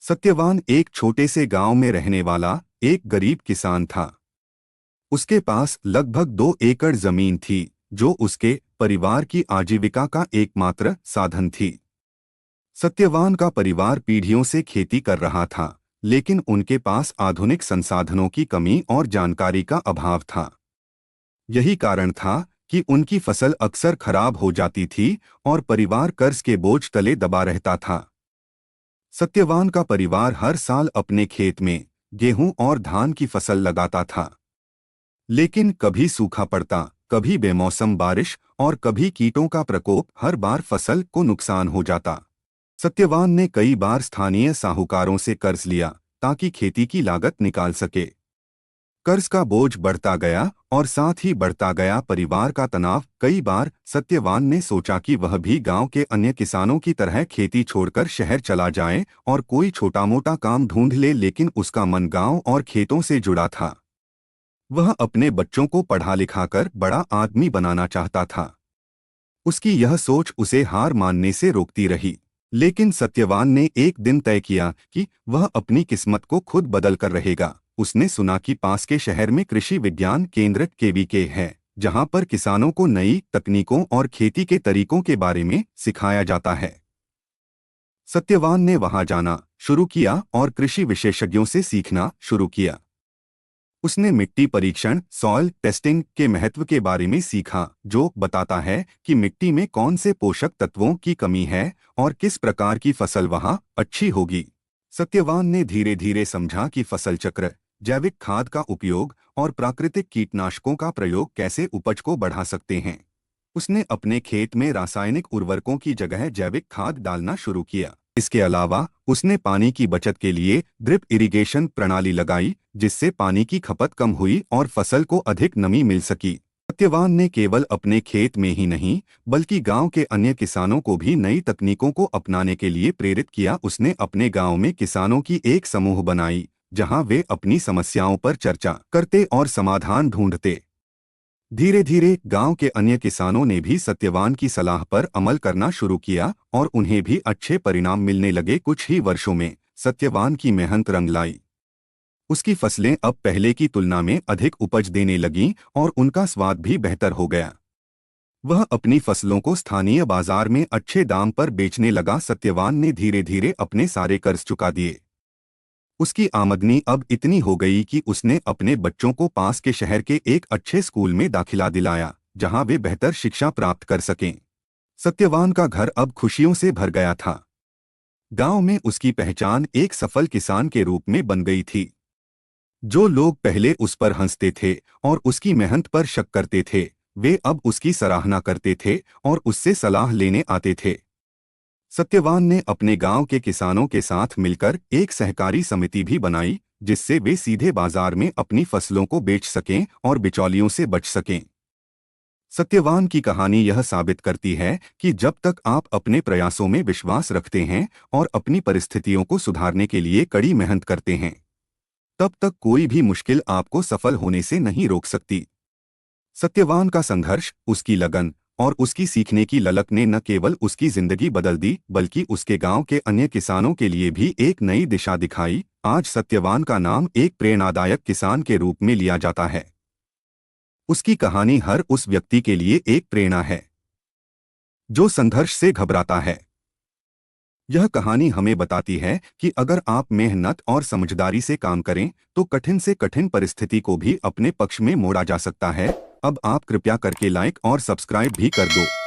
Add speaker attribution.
Speaker 1: सत्यवान एक छोटे से गांव में रहने वाला एक गरीब किसान था। उसके पास लगभग 2 एकड़ जमीन थी, जो उसके परिवार की आजीविका का एकमात्र साधन थी। सत्यवान का परिवार पीढ़ियों से खेती कर रहा था, लेकिन उनके पास आधुनिक संसाधनों की कमी और जानकारी का अभाव था। यही कारण था कि उनकी फसल अक्सर खराब हो जाती थी और परिवार कर्ज के बोझ तले दबा रहता था। सत्यवान का परिवार हर साल अपने खेत में गेहूं और धान की फसल लगाता था, लेकिन कभी सूखा पड़ता, कभी बेमौसम बारिश और कभी कीटों का प्रकोप हर बार फसल को नुकसान हो जाता। सत्यवान ने कई बार स्थानीय साहूकारों से कर्ज लिया ताकि खेती की लागत निकाल सके। कर्ज का बोझ बढ़ता गया और साथ ही बढ़ता गया परिवार का तनाव। कई बार सत्यवान ने सोचा कि वह भी गांव के अन्य किसानों की तरह खेती छोड़कर शहर चला जाए और कोई छोटा मोटा काम ढूंढ ले, लेकिन उसका मन गांव और खेतों से जुड़ा था। वह अपने बच्चों को पढ़ा लिखाकर बड़ा आदमी बनाना चाहता था। उसकी यह सोच उसे हार मानने से रोकती रही, लेकिन सत्यवान ने एक दिन तय किया कि वह अपनी किस्मत को खुद बदल कर रहेगा। उसने सुना कि पास के शहर में कृषि विज्ञान केंद्र केवीके है, जहां पर किसानों को नई तकनीकों और खेती के तरीकों के बारे में सिखाया जाता है। सत्यवान ने वहां जाना शुरू किया और कृषि विशेषज्ञों से सीखना शुरू किया। उसने मिट्टी परीक्षण सॉइल टेस्टिंग के महत्व के बारे में सीखा, जो बताता है कि मिट्टी में कौन से पोषक तत्वों की कमी है और किस प्रकार की फसल वहां अच्छी होगी। सत्यवान ने धीरे धीरे समझा कि फसल चक्र, जैविक खाद का उपयोग और प्राकृतिक कीटनाशकों का प्रयोग कैसे उपज को बढ़ा सकते हैं। उसने अपने खेत में रासायनिक उर्वरकों की जगह जैविक खाद डालना शुरू किया। इसके अलावा उसने पानी की बचत के लिए ड्रिप इरिगेशन प्रणाली लगाई, जिससे पानी की खपत कम हुई और फसल को अधिक नमी मिल सकी। सत्यवान ने केवल अपने खेत में ही नहीं, बल्कि गांव के अन्य किसानों को भी नई तकनीकों को अपनाने के लिए प्रेरित किया। उसने अपने गांव में किसानों की एक समूह बनाई, जहां वे अपनी समस्याओं पर चर्चा करते और समाधान ढूंढते। धीरे धीरे गांव के अन्य किसानों ने भी सत्यवान की सलाह पर अमल करना शुरू किया और उन्हें भी अच्छे परिणाम मिलने लगे। कुछ ही वर्षों में सत्यवान की मेहनत रंग लाई। उसकी फसलें अब पहले की तुलना में अधिक उपज देने लगीं और उनका स्वाद भी बेहतर हो गया। वह अपनी फसलों को स्थानीय बाजार में अच्छे दाम पर बेचने लगा। सत्यवान ने धीरे धीरे अपने सारे कर्ज चुका दिए। उसकी आमदनी अब इतनी हो गई कि उसने अपने बच्चों को पास के शहर के एक अच्छे स्कूल में दाखिला दिलाया, जहां वे बेहतर शिक्षा प्राप्त कर सकें। सत्यवान का घर अब खुशियों से भर गया था। गांव में उसकी पहचान एक सफल किसान के रूप में बन गई थी। जो लोग पहले उस पर हंसते थे और उसकी मेहनत पर शक करते थे, वे अब उसकी सराहना करते थे और उससे सलाह लेने आते थे। सत्यवान ने अपने गांव के किसानों के साथ मिलकर एक सहकारी समिति भी बनाई, जिससे वे सीधे बाजार में अपनी फसलों को बेच सकें और बिचौलियों से बच सकें। सत्यवान की कहानी यह साबित करती है कि जब तक आप अपने प्रयासों में विश्वास रखते हैं और अपनी परिस्थितियों को सुधारने के लिए कड़ी मेहनत करते हैं, तब तक कोई भी मुश्किल आपको सफल होने से नहीं रोक सकती। सत्यवान का संघर्ष, उसकी लगन और उसकी सीखने की ललक ने न केवल उसकी जिंदगी बदल दी, बल्कि उसके गांव के अन्य किसानों के लिए भी एक नई दिशा दिखाई। आज सत्यवान का नाम एक प्रेरणादायक किसान के रूप में लिया जाता है। उसकी कहानी हर उस व्यक्ति के लिए एक प्रेरणा है जो संघर्ष से घबराता है। यह कहानी हमें बताती है कि अगर आप मेहनत और समझदारी से काम करें, तो कठिन से कठिन परिस्थिति को भी अपने पक्ष में मोड़ा जा सकता है। अब आप कृपया करके लाइक और सब्सक्राइब भी कर दो।